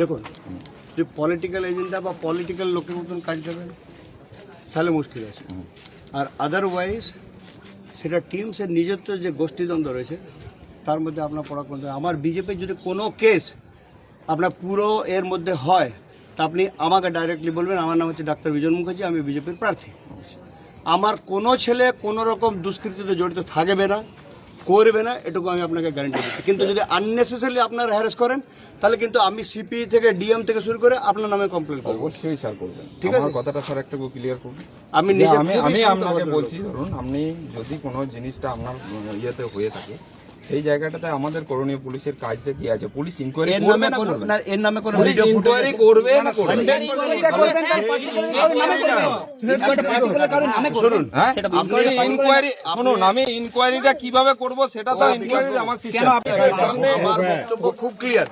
দেখুন, যদি political agenda বা পলিটিক্যাল লোকের মতন কাজ করবেন তাহলে মুশকিল আছে, আর আদারওয়াইজ সেটা টিমসের নিজস্ব যে গোষ্ঠীদ্বন্দ্ব রয়েছে তার মধ্যে আপনার পড়াশোনা। আমার বিজেপির যদি কোনো কেস আপনার পুরো এর মধ্যে হয় তা আপনি আমাকে ডাইরেক্টলি বলবেন। আমার নাম হচ্ছে ডাক্তার বিজন মুখার্জি, আমি বিজেপির প্রার্থী। আমার কোনো ছেলে কোনো রকম দুষ্কৃতিতে জড়িত থাকবে না, করবে না, এটুকু আমি আপনাকে গ্যারান্টি দিচ্ছি। কিন্তু যদি আননেসেসারি আপনারা হ্যারাস করেন তাহলে কিন্তু আমি সিপি থেকে ডিএম থেকে শুরু করে আপনার নামে কমপ্লেন করব। অবশ্যই স্যার করবেন, ঠিক আছে? আমার কথাটা স্যার একটু ক্লিয়ার করুন। আমি নিজে আমি আপনাকে বলছি, ধরুন আপনি যদি কোনো জিনিসটা আপনার ইয়েতে হয়ে থাকে সেই জায়গাটাতে আমাদের করণীয় পুলিশের কাজটা কি আছে? পুলিশ ইনকোয়ারি করবে না করবে না? এর নামে কোনো পুলিশ ইনকোয়ারি করবে না করবে না? শুনুন, হ্যাঁ, আপনি ইনকোয়ারি শুনুন, আমি ইনকোয়ারিটা কিভাবে করব সেটা তো ইনকোয়ারি আমার সিস্টেম। আমার বক্তব্য খুব ক্লিয়ার।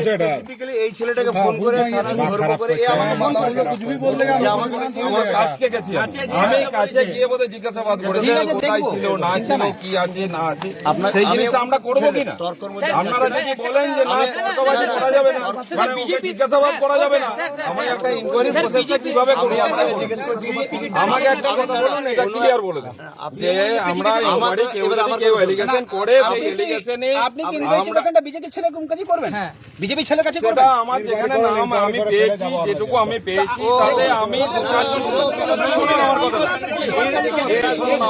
স্পেসিফিক্যালি এই ছেলেটাকে ফোন করে থানা ধরবো করে এ আমাকে ফোন করে যে আমাকে আমার কাজকে গেছি আমি কাছে গিয়ে বোধ জিজ্ঞাসাবাদ করে কোথায় ছিল না ছিল কি আছে না আছে সেই জিনিসটা আমরা করবো কিনা। আপনারা যদি বলেন যে না কথাবাজি করা যাবে না, মানে ওকে জিজ্ঞাসাবাদ করা যাবে না, আমি একটা ইনকোয়ারি প্রসেসটা কিভাবে করবো আমাকে একটা কথা বলুন, এটা ক্লিয়ার বলে দিন যে আমরা ইনকোয়ারি কেউ যদি কেউ এলিগেশন করে সেই এলিগেশনে আপনি কি ইনভেস্টিগেশনটা বিজেপি ছেলে কাছে করবেন? হ্যাঁ, বিজেপি ছেলে কাছে করবেন। সেটা আমার যেখানে নাম আমি পেয়েছি, যেটুকু আমি পেয়েছি তাতে আমি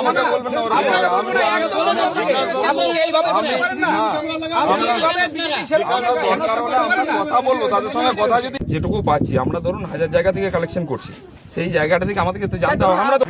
আমাকে বলবেন না, আপনি এইভাবে কথা বললো তাদের সঙ্গে কথা যদি যেটুকু পাচ্ছি আমরা ধরুন 1000 জায়গা থেকে কালেকশন করছি, সেই জায়গাটা থেকে আমাদেরকে তো জানতে হবে। আমরা তো